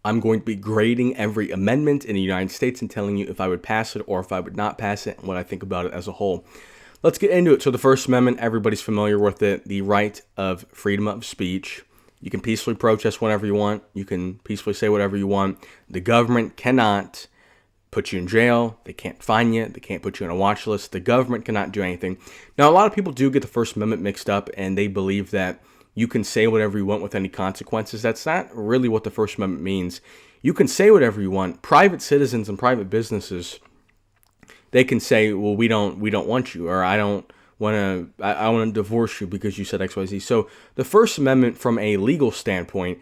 I'm going to be grading every amendment in the United States and telling you if I would pass it or if I would not pass it and what I think about it as a whole. Let's get into it. So the First Amendment, everybody's familiar with it, the right of freedom of speech. You can peacefully protest whenever you want. You can peacefully say whatever you want. The government cannot put you in jail. They can't fine you. They can't put you on a watch list. The government cannot do anything. Now, a lot of people do get the First Amendment mixed up, and they believe that you can say whatever you want with any consequences. That's not really what the First Amendment means. You can say whatever you want. Private citizens and private businesses, they can say, well, we don't want you, or I want to divorce you because you said XYZ. So the First Amendment, from a legal standpoint,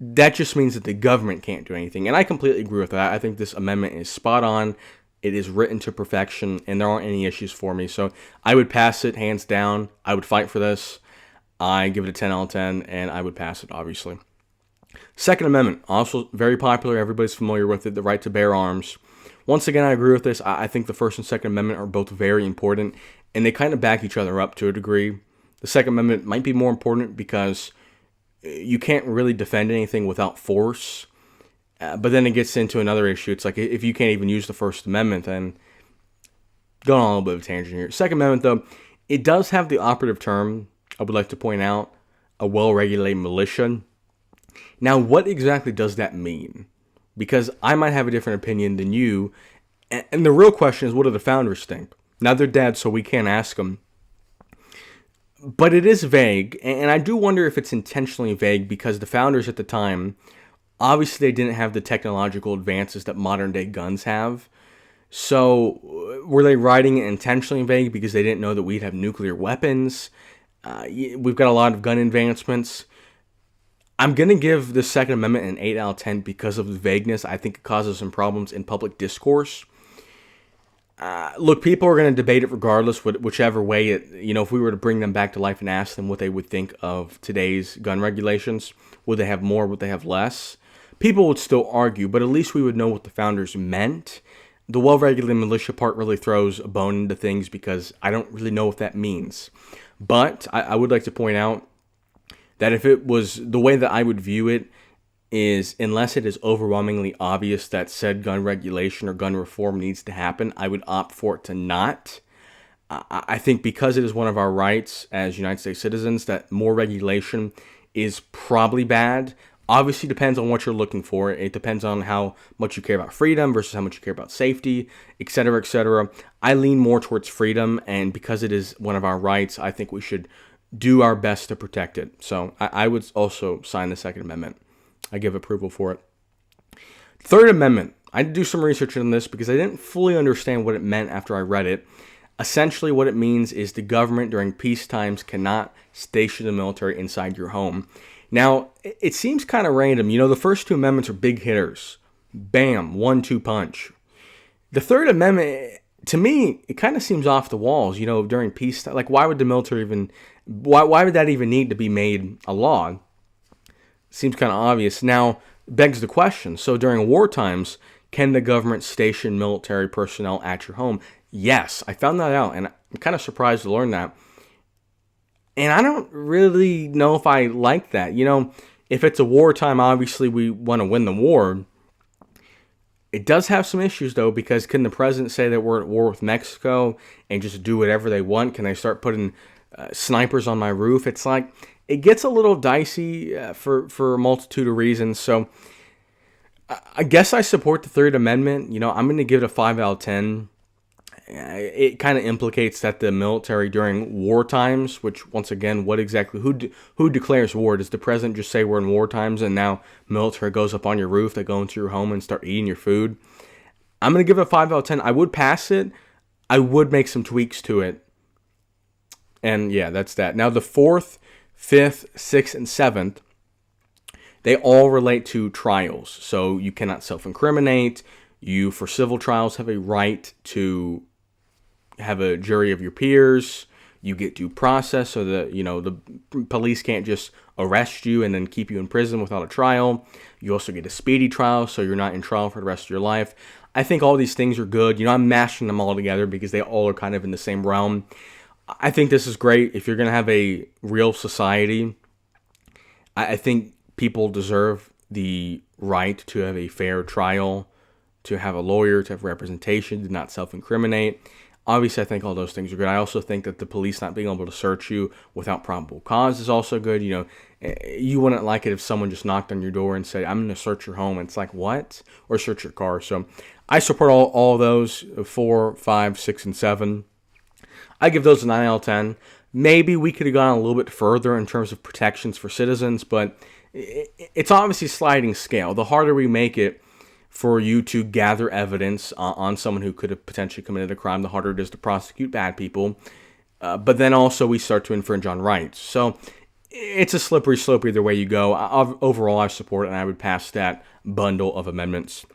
that just means that the government can't do anything. And I completely agree with that. I think this amendment is spot on. It is written to perfection, and there aren't any issues for me. So I would pass it, hands down. I would fight for this. I give it a 10 out of 10, and I would pass it, obviously. Second Amendment, also very popular. Everybody's familiar with it, the right to bear arms. Once again, I agree with this. I think the First and Second Amendment are both very important, and they kind of back each other up to a degree. The Second Amendment might be more important because you can't really defend anything without force. But then it gets into another issue. It's like, if you can't even use the First Amendment, then going on a little bit of a tangent here. Second Amendment, though, it does have the operative term, I would like to point out, a well-regulated militia. Now, what exactly does that mean? Because I might have a different opinion than you. And the real question is, what do the founders think? Now, they're dead, so we can't ask them. But it is vague, and I do wonder if it's intentionally vague because the founders at the time, obviously they didn't have the technological advances that modern-day guns have. So were they writing it intentionally vague because they didn't know that we'd have nuclear weapons? We've got a lot of gun advancements. I'm going to give the Second Amendment an 8 out of 10 because of the vagueness. I think it causes some problems in public discourse. Look, people are going to debate it regardless, whichever way if we were to bring them back to life and ask them what they would think of today's gun regulations, would they have more, would they have less? People would still argue, but at least we would know what the founders meant. The well-regulated militia part really throws a bone into things because I don't really know what that means. But I would like to point out that if it was the way that I would view it is, unless it is overwhelmingly obvious that said gun regulation or gun reform needs to happen, I would opt for it to not. I think because it is one of our rights as United States citizens that more regulation is probably bad. Obviously depends on what you're looking for. It depends on how much you care about freedom versus how much you care about safety, etc., etc. I lean more towards freedom, and because it is one of our rights, I think we should do our best to protect it. So I would also sign the Second Amendment. I give approval for it. Third Amendment. I did do some research on this because I didn't fully understand what it meant after I read it. Essentially, what it means is the government during peace times cannot station the military inside your home. Now, it seems kind of random. The first two amendments are big hitters. Bam, 1-2 punch. The Third Amendment, to me, it kind of seems off the walls, during peacetime. Like, why would the military even, why would that even need to be made a law? Seems kind of obvious. Now, begs the question, so during war times, can the government station military personnel at your home? Yes, I found that out, and I'm kind of surprised to learn that. And I don't really know if I like that. If it's a wartime, obviously we want to win the war. It does have some issues, though, because can the president say that we're at war with Mexico and just do whatever they want? Can they start putting snipers on my roof? It's like, it gets a little dicey for a multitude of reasons. So I guess I support the Third Amendment. I'm going to give it a 5 out of 10. It kind of implicates that the military during war times, which once again, what exactly, who declares war? Does the president just say we're in war times and now military goes up on your roof, they go into your home and start eating your food? I'm going to give it a 5 out of 10. I would pass it. I would make some tweaks to it. And yeah, that's that. Now the 4th, 5th, 6th, and 7th, they all relate to trials. So you cannot self-incriminate. You, for civil trials, have a right to have a jury of your peers. You get due process so that, the police can't just arrest you and then keep you in prison without a trial. You also get a speedy trial, so you're not in trial for the rest of your life. I think all these things are good. I'm mashing them all together because they all are kind of in the same realm. I think this is great. If you're going to have a real society, I think people deserve the right to have a fair trial, to have a lawyer, to have representation, to not self-incriminate. Obviously, I think all those things are good. I also think that the police not being able to search you without probable cause is also good. You wouldn't like it if someone just knocked on your door and said, I'm going to search your home. It's like, what? Or search your car. So I support all those, 4, 5, 6, and 7. I give those a 9 out of 10. Maybe we could have gone a little bit further in terms of protections for citizens, but it's obviously a sliding scale. The harder we make it for you to gather evidence on someone who could have potentially committed a crime, the harder it is to prosecute bad people. But then also we start to infringe on rights. So it's a slippery slope either way you go. Overall, I support it, and I would pass that bundle of amendments.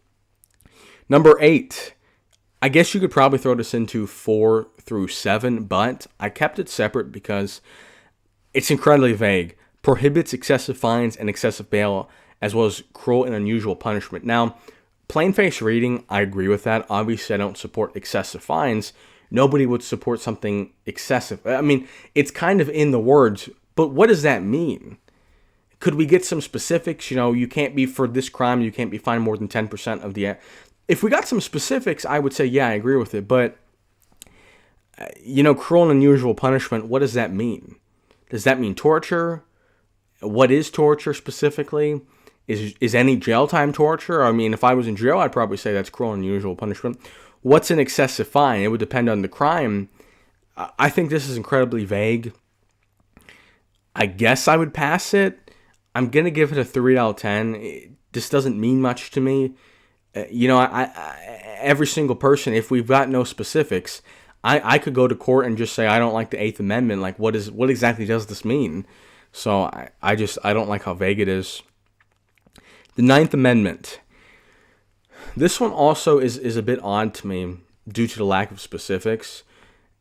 Number 8. I guess you could probably throw this into 4 through 7, but I kept it separate because it's incredibly vague. Prohibits excessive fines and excessive bail, as well as cruel and unusual punishment. Now, plain face reading, I agree with that. Obviously, I don't support excessive fines. Nobody would support something excessive. I mean, it's kind of in the words, but what does that mean? Could we get some specifics? You can't be, for this crime, you can't be fined more than 10% of the... If we got some specifics, I would say, yeah, I agree with it. But, cruel and unusual punishment, what does that mean? Does that mean torture? What is torture specifically? Is any jail time torture? I mean, if I was in jail, I'd probably say that's cruel and unusual punishment. What's an excessive fine? It would depend on the crime. I think this is incredibly vague. I guess I would pass it. I'm going to give it a 3 out of 10. This doesn't mean much to me. Every single person, if we've got no specifics, I could go to court and just say, I don't like the 8th Amendment. Like, what exactly does this mean? So I don't like how vague it is. The 9th Amendment. This one also is a bit odd to me due to the lack of specifics.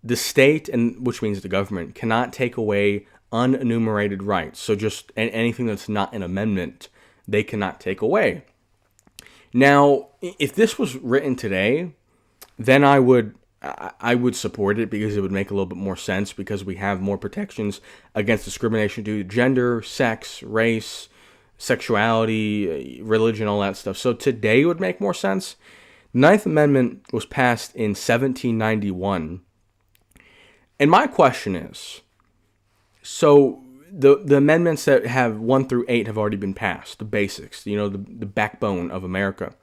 The state, and which means the government, cannot take away unenumerated rights. So just anything that's not an amendment, they cannot take away. Now, if this was written today, then I would support it because it would make a little bit more sense, because we have more protections against discrimination due to gender, sex, race, sexuality, religion, all that stuff. So today would make more sense. The 9th Amendment was passed in 1791. And my question is, so the amendments that have 1 through 8 have already been passed, the basics, the backbone of America.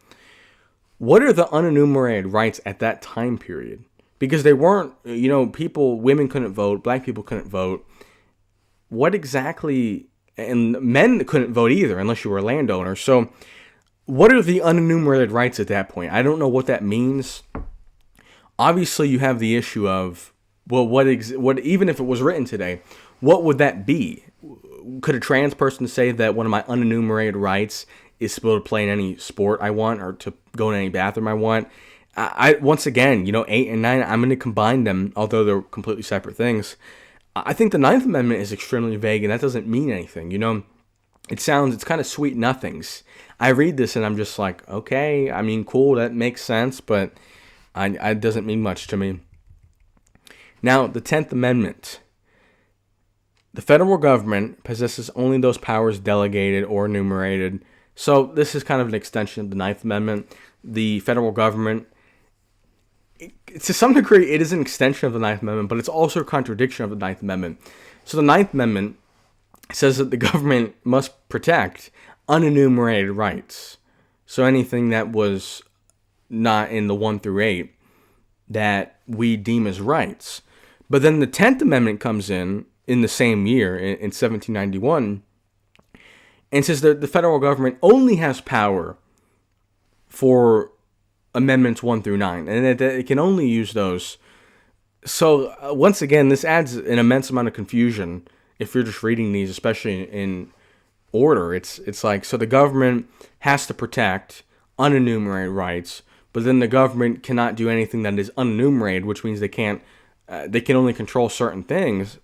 What are the unenumerated rights at that time period? Because they weren't, women couldn't vote, black people couldn't vote. What exactly... And men couldn't vote either unless you were a landowner. So what are the unenumerated rights at that point? I don't know what that means. Obviously, you have the issue of, well, what even if it was written today, what would that be? Could a trans person say that one of my unenumerated rights is to be able to play in any sport I want, or to go in any bathroom I want? Once again, 8 and 9, I'm going to combine them, although they're completely separate things. I think the 9th Amendment is extremely vague, and that doesn't mean anything. It's kind of sweet nothings. I read this and I'm just like, okay, I mean, cool, that makes sense, but it doesn't mean much to me. Now, the 10th Amendment. The federal government possesses only those powers delegated or enumerated. So this is kind of an extension of the 9th Amendment. The federal government, to some degree, it is an extension of the 9th Amendment, but it's also a contradiction of the 9th Amendment. So the 9th Amendment says that the government must protect unenumerated rights. So anything that was not in the 1 through 8 that we deem as rights. But then the 10th Amendment comes in the same year, in 1791, and says that the federal government only has power for Amendments 1 through 9, and that it can only use those. So once again, this adds an immense amount of confusion if you're just reading these, especially in order. It's like, so the government has to protect unenumerated rights, but then the government cannot do anything that is unenumerated, which means they can only control certain things.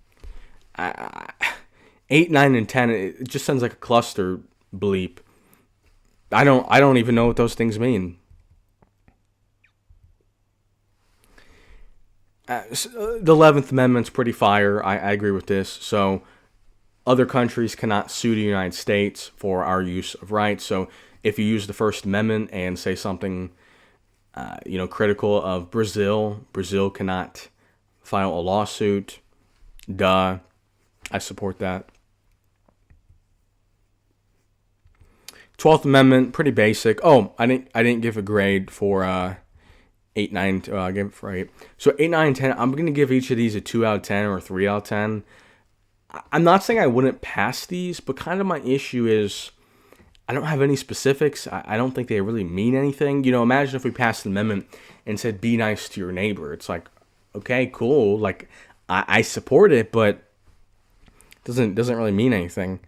8, 9, and 10, it just sounds like a cluster bleep. I don't even know what those things mean. The 11th Amendment's pretty fire. I agree with this. So other countries cannot sue the United States for our use of rights. So if you use the First Amendment and say something, critical of Brazil, Brazil cannot file a lawsuit. Duh. I support that. 12th Amendment, pretty basic. Oh, I didn't give a grade for 8, 9. I gave it for 8. So 8, 9, 10. I'm gonna give each of these a 2 out of 10 or a 3 out of 10. I'm not saying I wouldn't pass these, but kind of my issue is I don't have any specifics. I don't think they really mean anything. Imagine if we passed an amendment and said be nice to your neighbor. It's like, okay, cool. Like I support it, but doesn't really mean anything.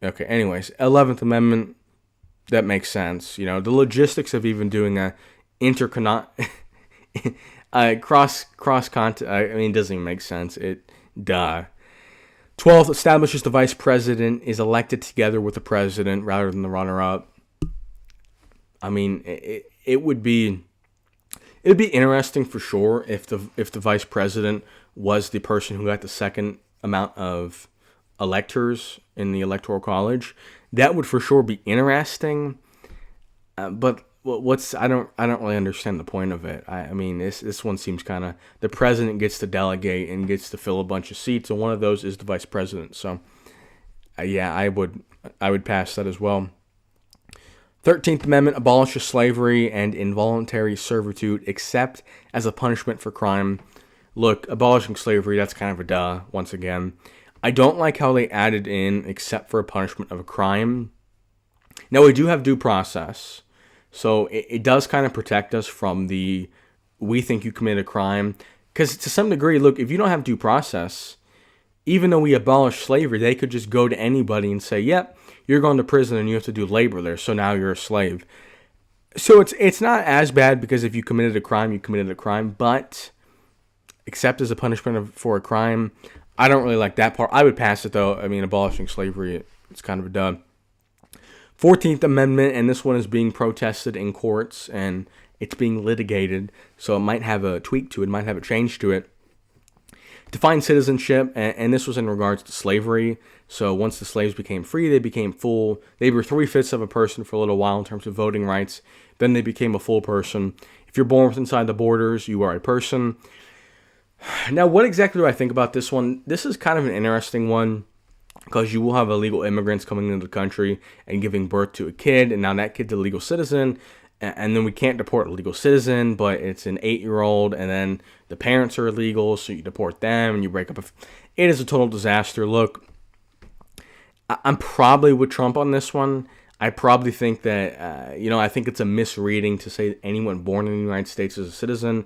Okay. Anyways, 11th Amendment. That makes sense. The logistics of even doing a cross content. It doesn't even make sense. Duh. 12th, establishes the vice president is elected together with the president rather than the runner-up. It would be interesting for sure if the vice president was the person who got the second amount of electors in the electoral college. That would for sure be interesting, but I don't really understand the point of it. This one seems kind of, the president gets to delegate and gets to fill a bunch of seats, and one of those is the vice president. So, I would pass that as well. 13th Amendment abolishes slavery and involuntary servitude except as a punishment for crime. Look, abolishing slavery, that's kind of a duh, once again. I don't like how they added in except for a punishment of a crime. Now, we do have due process, so it does kind of protect us from we think you committed a crime. Because to some degree, look, if you don't have due process, even though we abolished slavery, they could just go to anybody and say, yep, you're going to prison and you have to do labor there, so now you're a slave. So it's not as bad because if you committed a crime, you committed a crime, but except as a punishment for a crime, I don't really like that part. I would pass it, though. Abolishing slavery, it's kind of a dud. 14th Amendment, and this one is being protested in courts, and it's being litigated, so it might have a tweak to it, might have a change to it. Define citizenship, and this was in regards to slavery. So once the slaves became free, they became full. They were 3/5 of a person for a little while in terms of voting rights. Then they became a full person. If you're born inside the borders, you are a person. Now, what exactly do I think about this one? This is kind of an interesting one because you will have illegal immigrants coming into the country and giving birth to a kid, and now that kid's a legal citizen, and then we can't deport a legal citizen, but it's an 8-year-old, and then the parents are illegal, so you deport them, and you break up. It is a total disaster. Look, I'm probably with Trump on this one. I probably think that, I think it's a misreading to say anyone born in the United States is a citizen.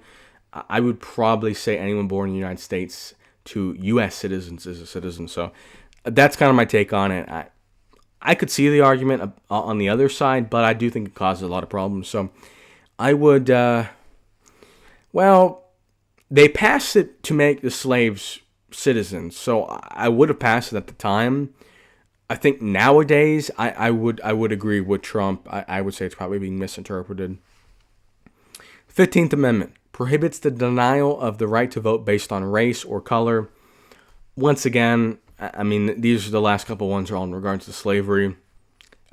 I would probably say anyone born in the United States to U.S. citizens is a citizen. So that's kind of my take on it. I could see the argument on the other side, but I do think it causes a lot of problems. So I would, they passed it to make the slaves citizens. So I would have passed it at the time. I think nowadays I would agree with Trump. I would say it's probably being misinterpreted. 15th Amendment prohibits the denial of the right to vote based on race or color. Once again, these are the last couple ones are all in regards to slavery.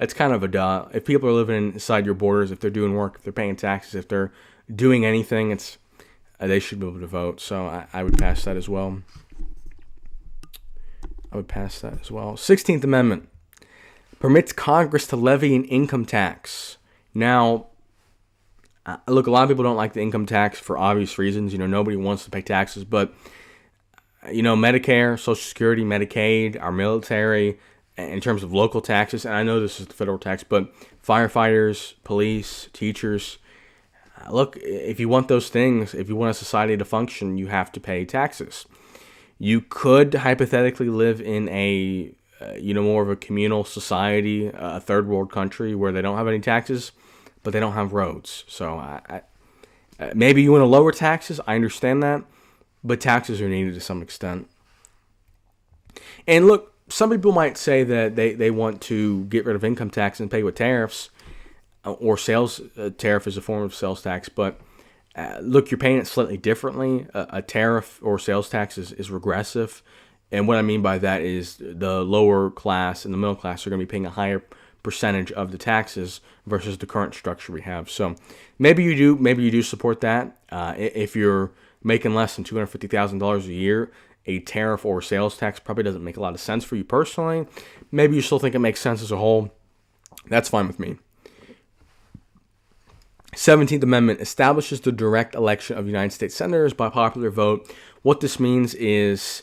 It's kind of a duh. If people are living inside your borders, if they're doing work, if they're paying taxes, if they're doing anything, they should be able to vote. So I would pass that as well. 16th Amendment permits Congress to levy an income tax. Now, look, a lot of people don't like the income tax for obvious reasons. Nobody wants to pay taxes, but Medicare, Social Security, Medicaid, our military, in terms of local taxes, and I know this is the federal tax, but firefighters, police, teachers, look, if you want those things, if you want a society to function, you have to pay taxes. You could hypothetically live in a, more of a communal society, a third world country where they don't have any taxes, but they don't have roads. So maybe you want to lower taxes. I understand that, but taxes are needed to some extent. And look, some people might say that they want to get rid of income tax and pay with tariffs, or sales tariff is a form of sales tax. But look, you're paying it slightly differently. A tariff or sales tax is regressive. And what I mean by that is the lower class and the middle class are going to be paying a higher percentage of the taxes versus the current structure we have. So maybe you do support that. If you're making less than $250,000 a year, a tariff or sales tax probably doesn't make a lot of sense for you personally. Maybe you still think it makes sense as a whole. That's fine with me. 17th Amendment establishes the direct election of United States senators by popular vote. What this means is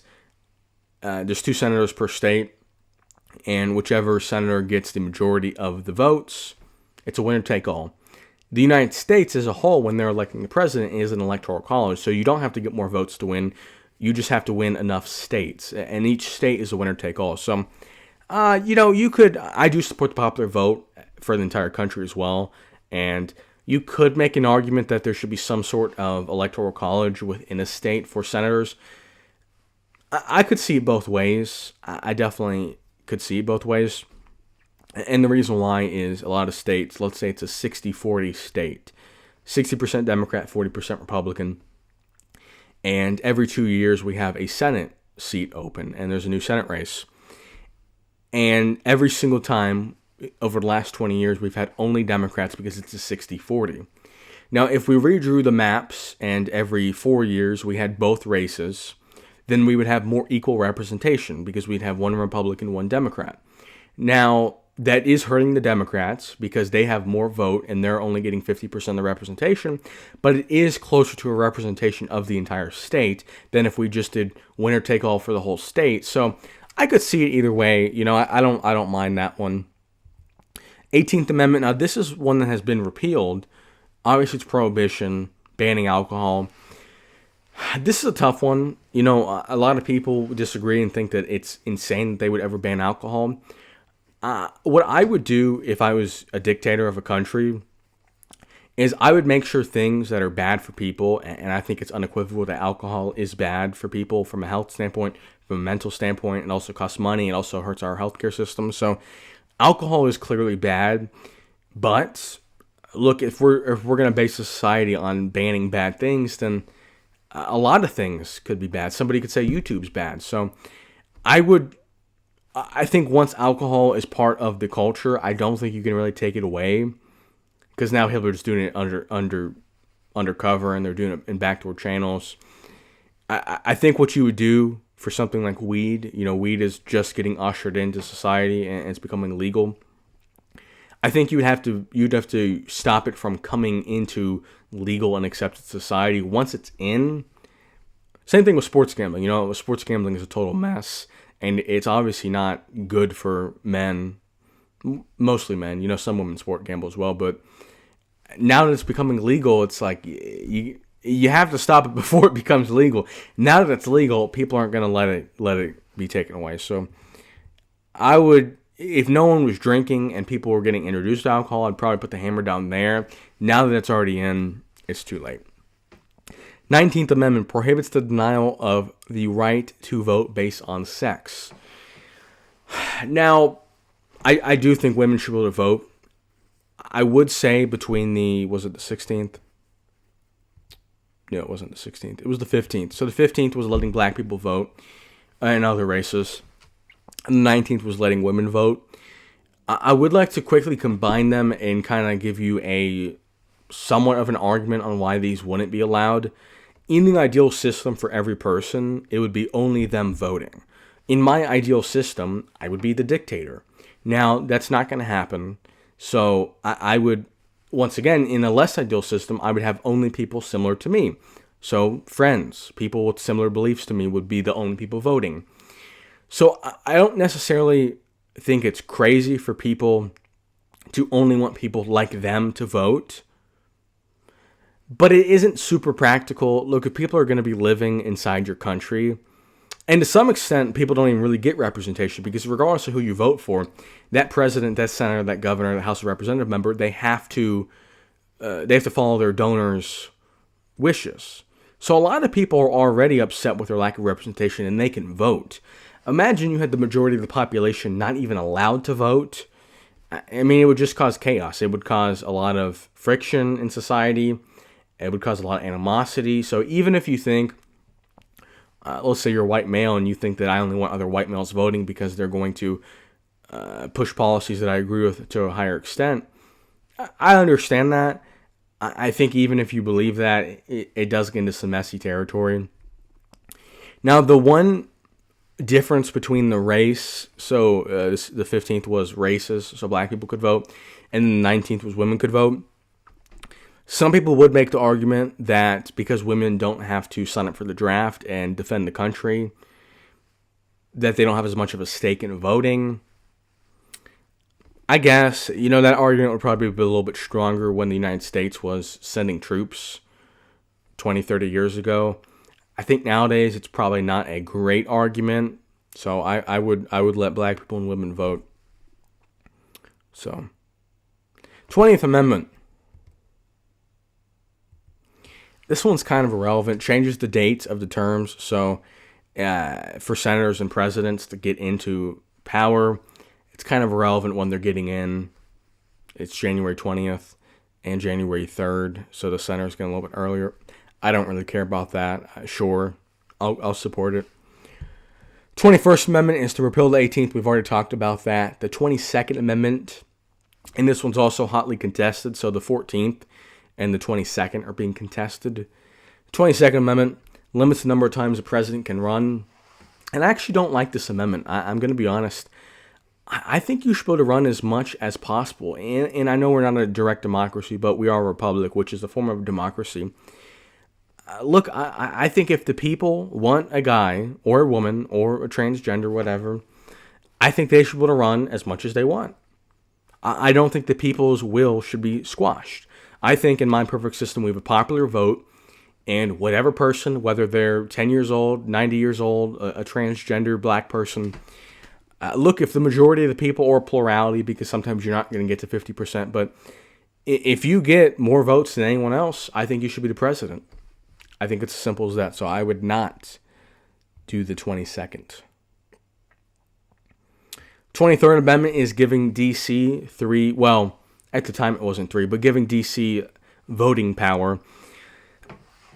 there's 2 senators per state, and whichever senator gets the majority of the votes, it's a winner-take-all. The United States as a whole, when they're electing the president, is an electoral college, so you don't have to get more votes to win. You just have to win enough states, and each state is a winner-take-all. So, I do support the popular vote for the entire country as well, and you could make an argument that there should be some sort of electoral college within a state for senators. I could see it both ways. I definitely could see it both ways. And the reason why is a lot of states, let's say it's a 60-40 state, 60% Democrat, 40% Republican, and every 2 years we have a Senate seat open, and there's a new Senate race. And every single time over the last 20 years, we've had only Democrats because it's a 60-40. Now, if we redrew the maps and every 4 years we had both races, then we would have more equal representation because we'd have one Republican, one Democrat. Now, that is hurting the Democrats because they have more vote and they're only getting 50% of the representation, but it is closer to a representation of the entire state than if we just did winner take all for the whole state. So I could see it either way. I don't mind that one. 18th Amendment. Now, this is one that has been repealed. Obviously, it's prohibition, banning alcohol. This is a tough one. A lot of people disagree and think that it's insane that they would ever ban alcohol. What I would do if I was a dictator of a country is I would make sure things that are bad for people, and I think it's unequivocal that alcohol is bad for people from a health standpoint, from a mental standpoint. It also costs money. It also hurts our healthcare system. So alcohol is clearly bad, but look, if we're going to base a society on banning bad things, then a lot of things could be bad. Somebody could say YouTube's bad. So I think once alcohol is part of the culture, I don't think you can really take it away because now people are just doing it undercover and they're doing it in backdoor channels. I think what you would do for something like weed, weed is just getting ushered into society and it's becoming legal. I think you'd have to stop it from coming into legal and accepted society. Once it's in, same thing with sports gambling. Sports gambling is a total mess, and it's obviously not good for men, mostly men. Some women sport gamble as well, but now that it's becoming legal, it's like you have to stop it before it becomes legal. Now that it's legal, people aren't going to let it be taken away. So I would. If no one was drinking and people were getting introduced to alcohol, I'd probably put the hammer down there. Now that it's already in, it's too late. 19th Amendment prohibits the denial of the right to vote based on sex. Now, I do think women should be able to vote. I would say between was it the 16th? No, it wasn't the 16th. It was the 15th. So the 15th was letting black people vote in other races. And the 19th was letting women vote. I would like to quickly combine them and kind of give you a somewhat of an argument on why these wouldn't be allowed. In the ideal system for every person, it would be only them voting. In my ideal system, I would be the dictator. Now, that's not going to happen. So I would, once again, in a less ideal system, I would have only people similar to me. So friends, people with similar beliefs to me would be the only people voting. So I don't necessarily think it's crazy for people to only want people like them to vote. But it isn't super practical. Look, if people are going to be living inside your country, and to some extent, people don't even really get representation because regardless of who you vote for, that president, that senator, that governor, that House of Representative member, they have to follow their donors' wishes. So a lot of people are already upset with their lack of representation and they can vote. Imagine you had the majority of the population not even allowed to vote. I mean, it would just cause chaos. It would cause a lot of friction in society. It would cause a lot of animosity. So even if you think, let's say you're a white male and you think that I only want other white males voting because they're going to push policies that I agree with to a higher extent. I understand that. I think even if you believe that, it does get into some messy territory. Now, the one difference between the race, so the 15th was races, so black people could vote, and the 19th was women could vote. Some people would make the argument that because women don't have to sign up for the draft and defend the country, that they don't have as much of a stake in voting. I guess, that argument would probably be a little bit stronger when the United States was sending troops 20, 30 years ago. I think nowadays it's probably not a great argument. So I would let black people and women vote. So, 20th Amendment. This one's kind of irrelevant. Changes the dates of the terms. So, for senators and presidents to get into power, it's kind of irrelevant when they're getting in. It's January 20th and January 3rd, so the senator's getting a little bit earlier. I don't really care about that. Sure, I'll support it. 21st Amendment is to repeal the 18th. We've already talked about that. The 22nd Amendment, and this one's also hotly contested, so the 14th and the 22nd are being contested. The 22nd Amendment limits the number of times a president can run, and I actually don't like this amendment. I'm going to be honest. I think you should be able to run as much as possible. And I know we're not a direct democracy, but we are a republic, which is a form of democracy. Look, I think if the people want a guy or a woman or a transgender, whatever, I think they should be able to run as much as they want. I don't think the people's will should be squashed. I think in my perfect system, we have a popular vote, and whatever person, whether they're 10 years old, 90 years old, a transgender black person, look, if the majority of the people, or plurality, because sometimes you're not going to get to 50%, but if you get more votes than anyone else, I think you should be the president. I think it's as simple as that. So I would not do the 22nd. 23rd Amendment is giving D.C. at the time it wasn't 3, but giving D.C. voting power.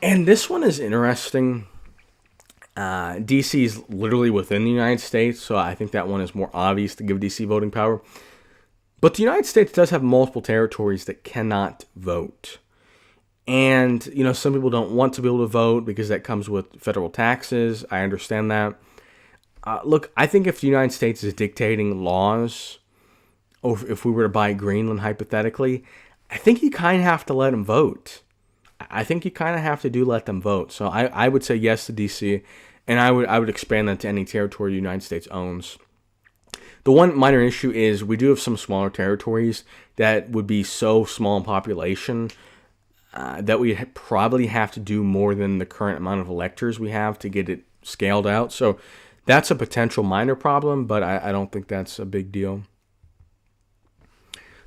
And this one is interesting. D.C. is literally within the United States, so I think that one is more obvious to give D.C. voting power. But the United States does have multiple territories that cannot vote. And, some people don't want to be able to vote because that comes with federal taxes. I understand that. Look, I think if the United States is dictating laws, or if we were to buy Greenland hypothetically, I think you kind of have to let them vote. I think you kind of have to let them vote. So I would say yes to D.C., and I would expand that to any territory the United States owns. The one minor issue is we do have some smaller territories that would be so small in population that we probably have to do more than the current amount of electors we have to get it scaled out. So that's a potential minor problem, but I don't think that's a big deal.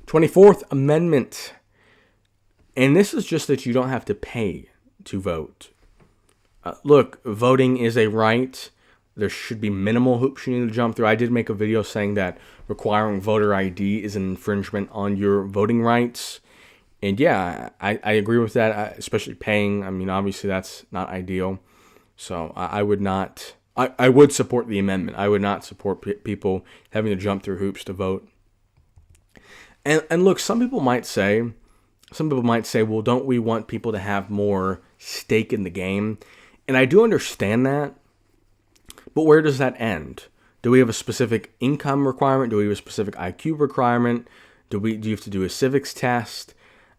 24th Amendment. And this is just that you don't have to pay to vote. Look, voting is a right. There should be minimal hoops you need to jump through. I did make a video saying that requiring voter ID is an infringement on your voting rights. And yeah, I agree with that, especially paying. I mean, obviously that's not ideal. So I would not, I would support the amendment. I would not support people having to jump through hoops to vote. And look, some people might say, well, don't we want people to have more stake in the game? And I do understand that. But where does that end? Do we have a specific income requirement? Do we have a specific IQ requirement? Do you have to do a civics test?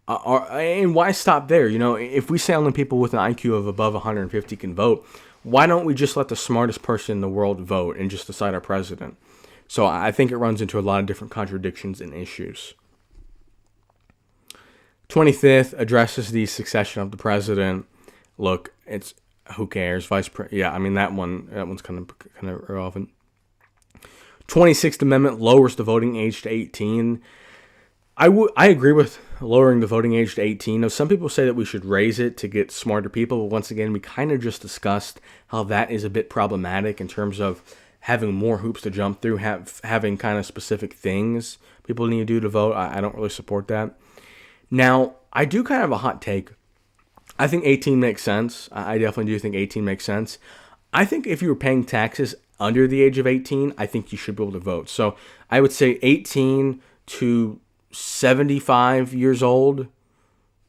And why stop there? If we say only people with an IQ of above 150 can vote, why don't we just let the smartest person in the world vote and just decide our president? So I think it runs into a lot of different contradictions and issues. 25th addresses the succession of the president. Look, it's who cares? Vice President. Yeah, I mean that one's kind of irrelevant. 26th Amendment lowers the voting age to 18. I agree with lowering the voting age to 18. Now, some people say that we should raise it to get smarter people, but once again, we kind of just discussed how that is a bit problematic in terms of having more hoops to jump through, having kind of specific things people need to do to vote. I don't really support that. Now, I do kind of have a hot take. I think 18 makes sense. I definitely do think 18 makes sense. I think if you were paying taxes under the age of 18, I think you should be able to vote. So I would say 18 to 75 years old,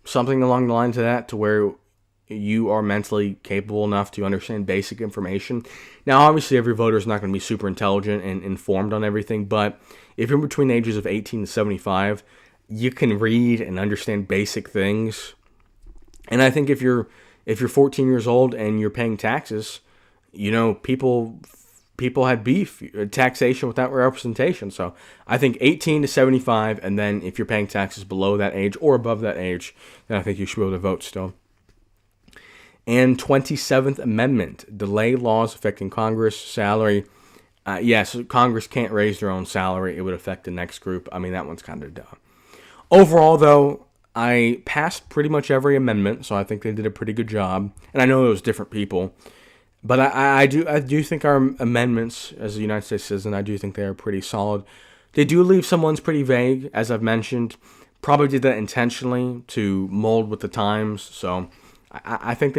something along the lines of that, to where you are mentally capable enough to understand basic information. Now, obviously, every voter is not going to be super intelligent and informed on everything, but if you're between the ages of 18 to 75, you can read and understand basic things. And I think if you're 14 years old and you're paying taxes, people had beef, taxation without representation. So I think 18 to 75, and then if you're paying taxes below that age or above that age, then I think you should be able to vote still. And 27th Amendment, delay laws affecting Congress, salary. Yes, Congress can't raise their own salary. It would affect the next group. I mean, that one's kind of dumb. Overall, though, I passed pretty much every amendment, so I think they did a pretty good job. And I know it was different people. But I do think our amendments, as a United States citizen, I do think they are pretty solid. They do leave some ones pretty vague, as I've mentioned. Probably did that intentionally to mold with the times. So I think they